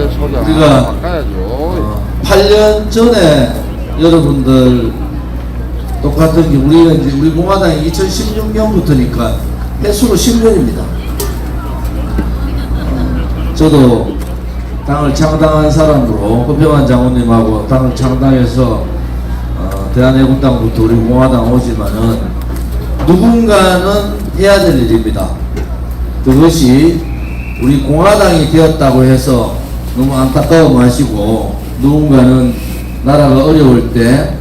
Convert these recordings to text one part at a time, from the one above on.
우리가 8년 전에 여러분들 똑같은 게 우리가 이제 우리 공화당이 2016년부터니까 횟수로 10년입니다. 저도 당을 창당한 사람으로 허평환 장로님하고 당을 창당해서 대한애국당부터 우리 공화당 오지만은 누군가는 해야 될 일입니다. 그것이 우리 공화당이 되었다고 해서 너무 안타까워 마시고, 누군가는 나라가 어려울 때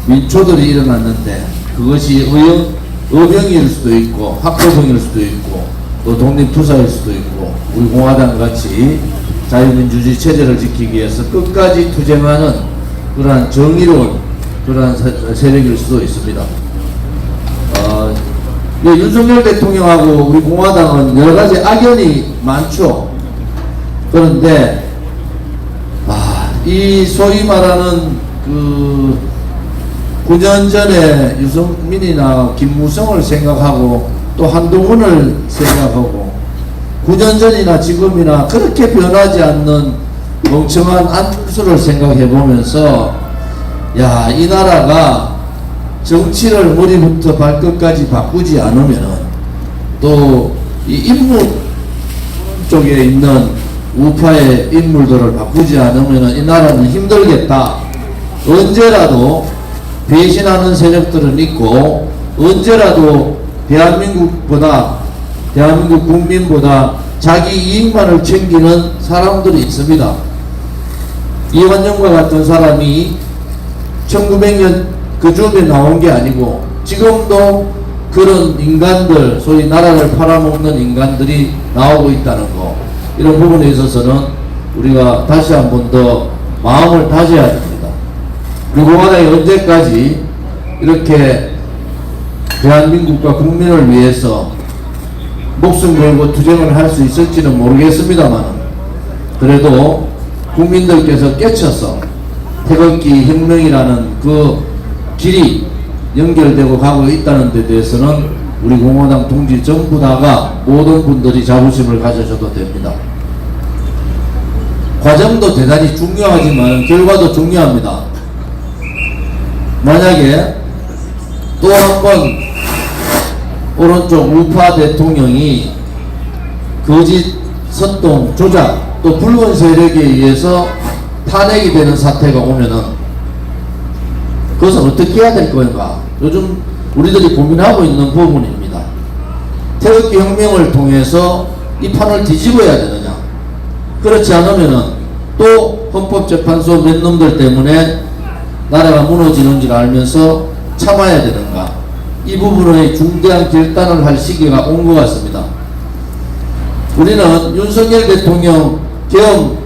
민초들이 일어났는데 그것이 의병일 수도 있고 학교병일 수도 있고 또 독립투사일 수도 있고, 우리 공화당 같이 자유민주주의 체제를 지키기 위해서 끝까지 투쟁하는 그러한 정의로운 그러한 세력일 수도 있습니다. 윤석열 대통령하고 우리 공화당은 여러 가지 악연이 많죠. 그런데 이 소위 말하는 9년 전에 유승민이나 김무성을 생각하고 또 한동훈을 생각하고 9년 전이나 지금이나 그렇게 변하지 않는 멍청한 안철수를 생각해 보면서, 야, 이 나라가 정치를 머리부터 발끝까지 바꾸지 않으면은, 또 이 인물 쪽에 있는 우파의 인물들을 바꾸지 않으면은 이 나라는 힘들겠다. 언제라도 배신하는 세력들은 있고, 언제라도 대한민국 국민보다 자기 이익만을 챙기는 사람들이 있습니다. 이완용과 같은 사람이 1900년 그 즈음에 나온 게 아니고, 지금도 그런 인간들, 소위 나라를 팔아먹는 인간들이 나오고 있다는 거, 이런 부분에 있어서는 우리가 다시 한 번 더 마음을 다져야 됩니다. 우리 공화당이 언제까지 이렇게 대한민국과 국민을 위해서 목숨 걸고 투쟁을 할 수 있을지는 모르겠습니다만, 그래도 국민들께서 깨쳐서 태극기 혁명이라는 그 길이 연결되고 가고 있다는 데 대해서는 우리 공화당 동지 전부 다가 모든 분들이 자부심을 가져셔도 됩니다. 과정도 대단히 중요하지만 결과도 중요합니다. 만약에 또 한 번 오른쪽 우파 대통령이 거짓 선동 조작 또 붉은 세력에 의해서 탄핵이 되는 사태가 오면은 그것은 어떻게 해야 될 건가, 요즘 우리들이 고민하고 있는 부분입니다. 태극기 혁명을 통해서 이 판을 뒤집어야 되느냐, 그렇지 않으면은 또 헌법재판소 몇 놈들 때문에 나라가 무너지는 줄 알면서 참아야 되는가, 이 부분의 중대한 결단을 할 시기가 온 것 같습니다. 우리는 윤석열 대통령 계엄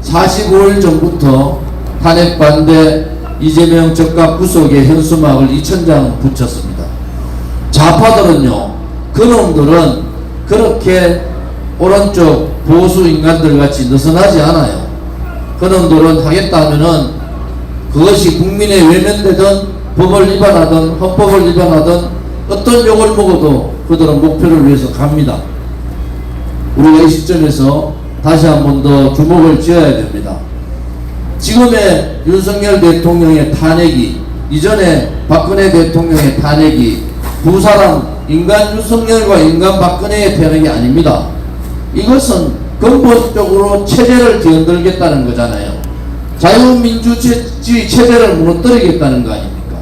45일 전부터 탄핵 반대, 이재명 적각 구속의 현수막을 2,000장 붙였습니다. 좌파들은요, 그놈들은 그렇게 오른쪽 보수 인간들 같이 느슨하지 않아요. 그놈들은 하겠다 하면은 그것이 국민의 외면되든 법을 위반하든 헌법을 위반하든 어떤 욕을 먹어도 그들은 목표를 위해서 갑니다. 우리가 이 시점에서 다시 한 번 더 주목을 지어야 됩니다. 지금의 윤석열 대통령의 탄핵이, 이전에 박근혜 대통령의 탄핵이 두 사람, 인간 윤석열과 인간 박근혜의 탄핵이 아닙니다. 이것은 근본적으로 체제를 뒤흔들겠다는 거잖아요. 자유민주주의 체제를 무너뜨리겠다는 거 아닙니까?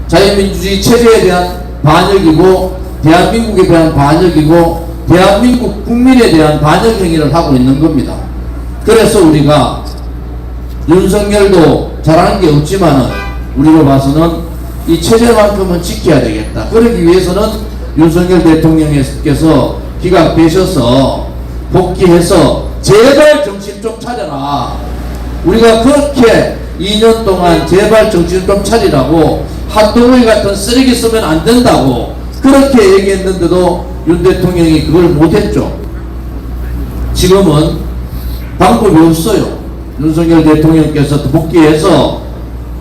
자유민주주의 체제에 대한 반역이고, 대한민국에 대한 반역이고, 대한민국 국민에 대한 반역 행위를 하고 있는 겁니다. 그래서 우리가 윤석열도 잘하는 게 없지만은 우리로 봐서는 이 체제만큼은 지켜야 되겠다. 그러기 위해서는 윤석열 대통령께서 기각 빼셔서 복귀해서 제발 정신 좀 차려라. 우리가 그렇게 2년 동안 제발 정신 좀 차리라고, 한동훈 같은 쓰레기 쓰면 안 된다고 그렇게 얘기했는데도 윤 대통령이 그걸 못했죠. 지금은 방법이 없어요. 윤석열 대통령께서 복귀해서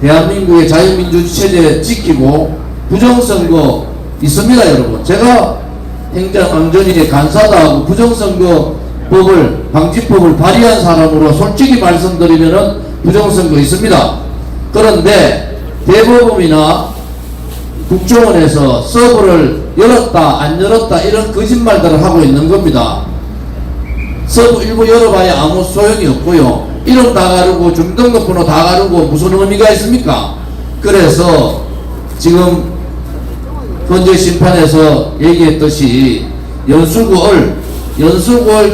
대한민국의 자유민주주의 체제 지키고, 부정선거 있습니다, 여러분. 제가 행정안전위에 간사도 하고 부정선거 방지법을 발의한 사람으로 솔직히 말씀드리면은 부정선거 있습니다. 그런데 대법원이나 국정원에서 서버를 열었다 안 열었다 이런 거짓말들을 하고 있는 겁니다. 서버 일부 열어봐야 아무 소용이 없고요. 이름 다 가르고 주민등록번호 다 가르고 무슨 의미가 있습니까? 그래서 지금 헌재 심판에서 얘기했듯이 연수구을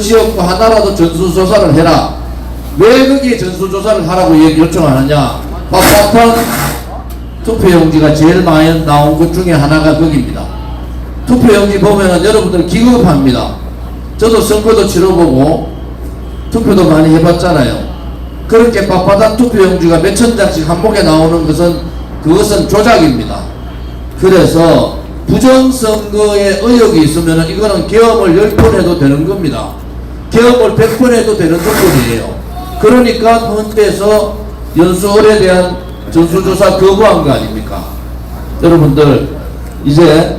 지역구 하나라도 전수조사를 해라. 왜 거기에 전수조사를 하라고 요청하느냐? 빳빳한 투표용지가 제일 많이 나온 것 중에 하나가 거기입니다. 투표용지 보면은 여러분들 기겁합니다. 저도 선거도 치러보고 투표도 많이 해봤잖아요. 그렇게 빳빳한 투표용지가 몇천 장씩 한목에 나오는 그것은 조작입니다. 그래서 부정선거에 의혹이 있으면 이거는 계엄을 10번 해도 되는 겁니다. 계엄을 100번 해도 되는 조건이에요. 그러니까 헌재에서 연수원에 대한 전수조사 거부한 거 아닙니까? 여러분들 이제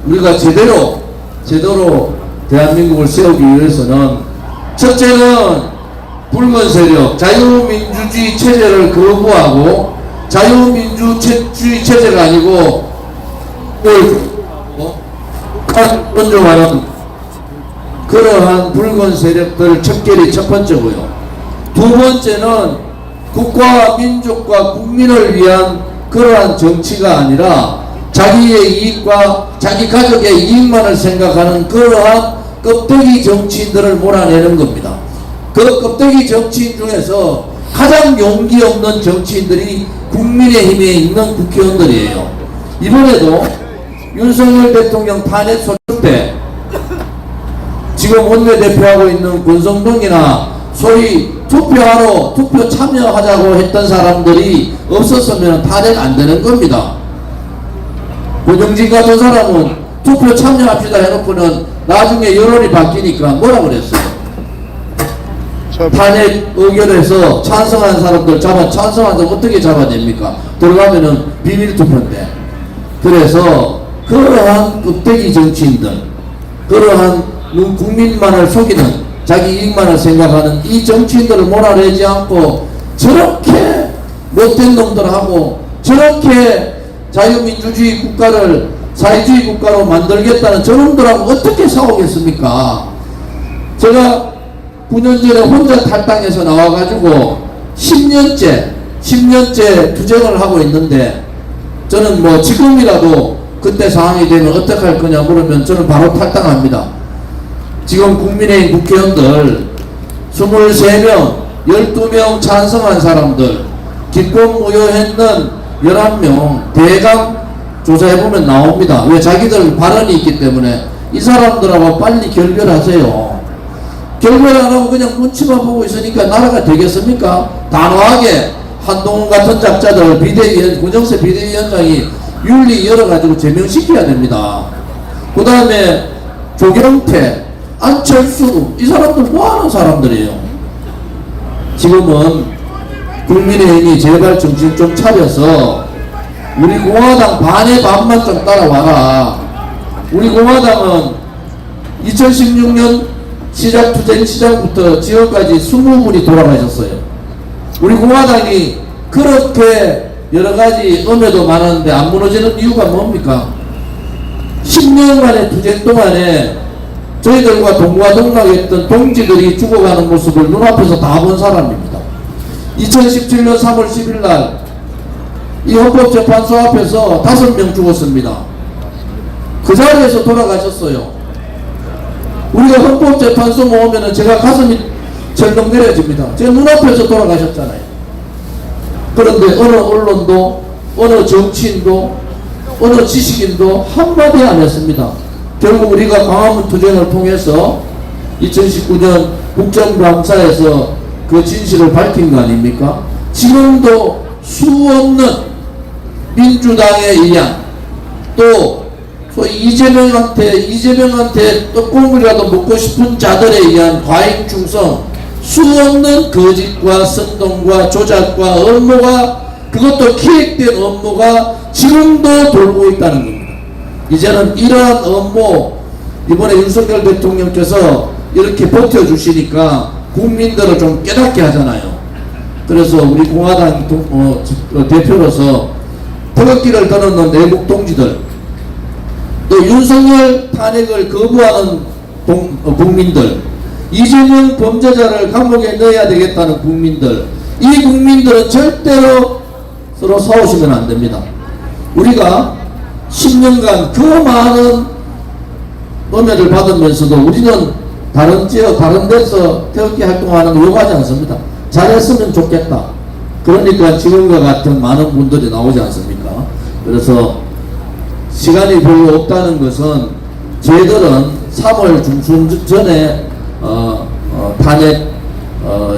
우리가 제대로 대한민국을 세우기 위해서는 첫째는 붉은 세력 자유민주주의 체제를 거부하고 자유민주주의 체제가 아니고 존중하는 그러한 붉은 세력들 척결이 첫 번째고요. 두 번째는 국가와 민족과 국민을 위한 그러한 정치가 아니라 자기의 이익과 자기 가족의 이익만을 생각하는 그러한 껍데기 정치인들을 몰아내는 겁니다. 그 껍데기 정치인 중에서 가장 용기 없는 정치인들이 국민의힘에 있는 국회의원들이에요. 이번에도 윤석열 대통령 탄핵 소추 때 지금 원내대표하고 있는 권성동이나 소위 투표 참여하자고 했던 사람들이 없었으면 탄핵 안 되는 겁니다. 고정진 같은 사람은 투표 참여합시다 해놓고는 나중에 여론이 바뀌니까 뭐라 그랬어요? 탄핵 의결에서 찬성한 사람들 찬성한 사람 어떻게 잡아냅니까? 들어가면은 비밀 투표인데. 그래서 그러한 껍데기 정치인들, 그러한 국민만을 속이는 자기 이익만을 생각하는 이 정치인들을 몰아내지 않고 저렇게 못된 놈들하고 저렇게 자유민주주의 국가를 사회주의 국가로 만들겠다는 저놈들하고 어떻게 싸우겠습니까? 제가 9년 전에 혼자 탈당해서 나와가지고 10년째 투쟁을 하고 있는데 저는 뭐 지금이라도 그때 상황이 되면 어떻게 할 거냐 물으면 저는 바로 탈당합니다. 지금 국민의힘 국회의원들 23명, 12명 찬성한 사람들, 기권 무효했는 11명 대강 조사해보면 나옵니다. 왜? 자기들 발언이 있기 때문에. 이 사람들하고 빨리 결별하세요. 결별 안 하고 그냥 눈치만 보고 있으니까 나라가 되겠습니까? 단호하게 한동훈 같은 작자들 구정세 비대위원장이 윤리 열어가지고 제명시켜야 됩니다. 그 다음에 조경태, 안철수, 이 사람들 뭐하는 사람들이에요? 지금은 국민의힘이 제발 정신 좀 차려서 우리 공화당 반의 반만 좀 따라와라. 우리 공화당은 2016년 투쟁 시작부터 지금까지 20분이 돌아가셨어요. 우리 공화당이 그렇게 여러가지 음해도 많았는데 안 무너지는 이유가 뭡니까? 10년간의 투쟁 동안에 저희들과 동과동락했던 동지들이 죽어가는 모습을 눈앞에서 다 본 사람입니다. 2017년 3월 10일 날 이 헌법재판소 앞에서 5명 죽었습니다. 그 자리에서 돌아가셨어요. 우리가 헌법재판소 모으면은 제가 가슴이 절렁 내려집니다. 제 눈앞에서 돌아가셨잖아요. 그런데 어느 언론도, 어느 정치인도, 어느 지식인도 한마디 안 했습니다. 결국 우리가 광화문 투쟁을 통해서 2019년 국정감사에서 그 진실을 밝힌 거 아닙니까? 지금도 수없는 민주당에 의한 또 이재명한테 떡국물이라도 먹고 싶은 자들에 의한 과잉 충성, 수없는 거짓과 선동과 조작과 업무가, 그것도 기획된 업무가 지금도 돌고 있다는 겁니다. 이제는 이러한 업무, 이번에 윤석열 대통령께서 이렇게 버텨주시니까 국민들을 좀 깨닫게 하잖아요. 그래서 우리 공화당 대표로서 태극기를 들었는 내국 동지들, 또 윤석열 탄핵을 거부하는 국민들, 이재명 범죄자를 감옥에 넣어야 되겠다는 국민들, 이 국민들은 절대로 서로 싸우시면 안 됩니다. 우리가 10년간 그 많은 은혜를 받으면서도 우리는 다른 지역, 다른 데서 태극기 활동하는 거 요구하지 않습니다. 잘했으면 좋겠다. 그러니까 지금과 같은 많은 분들이 나오지 않습니까? 그래서 시간이 별로 없다는 것은 저희들은 3월 중순 전에 탄핵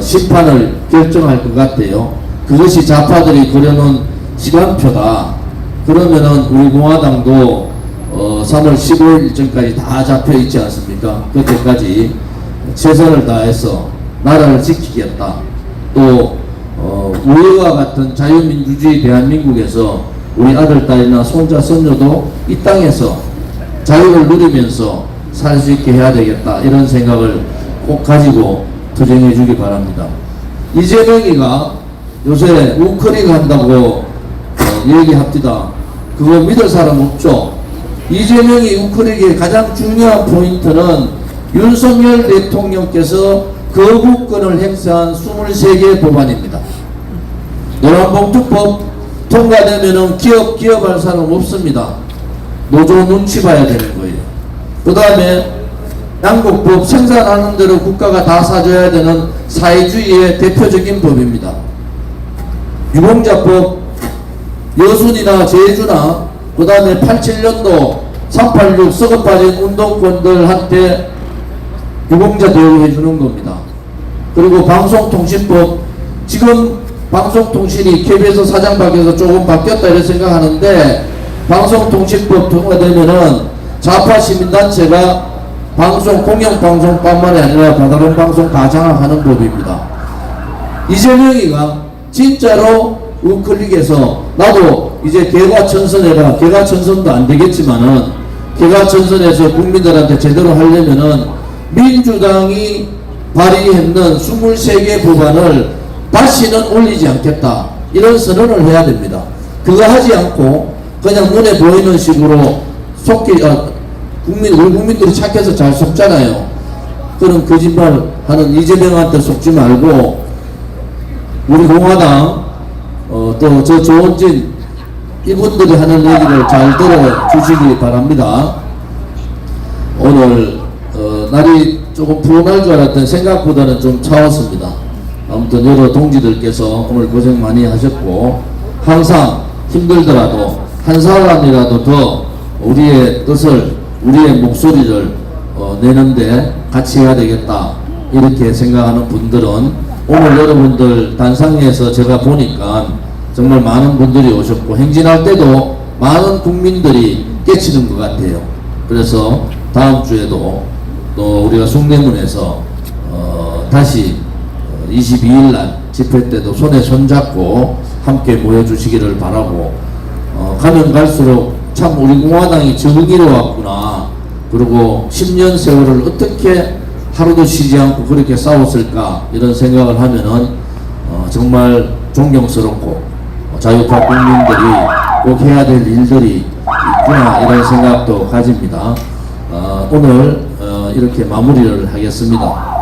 심판을 결정할 것 같아요. 그것이 좌파들이 그려놓은 시간표다. 그러면은 우리 공화당도 3월 15일 일정까지 다 잡혀 있지 않습니까? 그때까지 최선을 다해서 나라를 지키겠다. 또 우리와 같은 자유민주주의 대한민국에서 우리 아들, 딸이나 손자, 손녀도 이 땅에서 자유를 누리면서 살 수 있게 해야 되겠다. 이런 생각을 꼭 가지고 투쟁해 주기 바랍니다. 이재명이가 요새 우크릭 한다고 얘기합니다. 그거 믿을 사람 없죠? 이재명이 우크릭의 가장 중요한 포인트는 윤석열 대통령께서 거부권을 행사한 23개의 법안입니다. 노란봉투법 통과되면은 기업할 사람 없습니다. 노조 눈치 봐야 되는 거예요. 그 다음에 양곡법, 생산하는 대로 국가가 다 사줘야 되는 사회주의의 대표적인 법입니다. 유공자법, 여순이나 제주나 그 다음에 87년도 386 썩어 빠진 운동권들한테 유공자 대우해 주는 겁니다. 그리고 방송통신법, 지금 방송통신이 KBS 사장 바뀌어서 조금 바뀌었다 이렇게 생각하는데, 방송통신법 통과되면은 좌파 시민단체가 방송, 공영방송뿐만이 아니라 다른 방송 다 장악하는 법입니다. 이재명이가 진짜로 우클릭해서 나도 이제 개과천선해라, 개과천선도 안 되겠지만은 개과천선해서 국민들한테 제대로 하려면은 민주당이 발의했는 23개 법안을 다시는 올리지 않겠다, 이런 선언을 해야 됩니다. 그거 하지 않고 그냥 눈에 보이는 식으로 우리 국민들이 착해서 잘 속잖아요. 그런 거짓말 하는 이재명한테 속지 말고 우리 공화당 또 저 조원진 이분들이 하는 얘기를 잘 들어주시기 바랍니다. 오늘 날이 조금 푸른할 줄 알았더니 생각보다는 좀 차웠습니다. 아무튼 여러 동지들께서 오늘 고생 많이 하셨고, 항상 힘들더라도 한 사람이라도 더 우리의 뜻을, 우리의 목소리를 내는데 같이 해야 되겠다, 이렇게 생각하는 분들은 오늘 여러분들 단상에서 제가 보니까 정말 많은 분들이 오셨고, 행진할 때도 많은 국민들이 깨치는 것 같아요. 그래서 다음 주에도 또 우리가 숭례문에서 다시 22일 날 집회 때도 손에 손잡고 함께 모여주시기를 바라고, 가면 갈수록 참 우리 공화당이 적응이로 왔구나, 그리고 10년 세월을 어떻게 하루도 쉬지 않고 그렇게 싸웠을까, 이런 생각을 하면은 정말 존경스럽고 자유파 국민들이 꼭 해야 될 일들이 있구나, 이런 생각도 가집니다. 오늘 이렇게 마무리를 하겠습니다.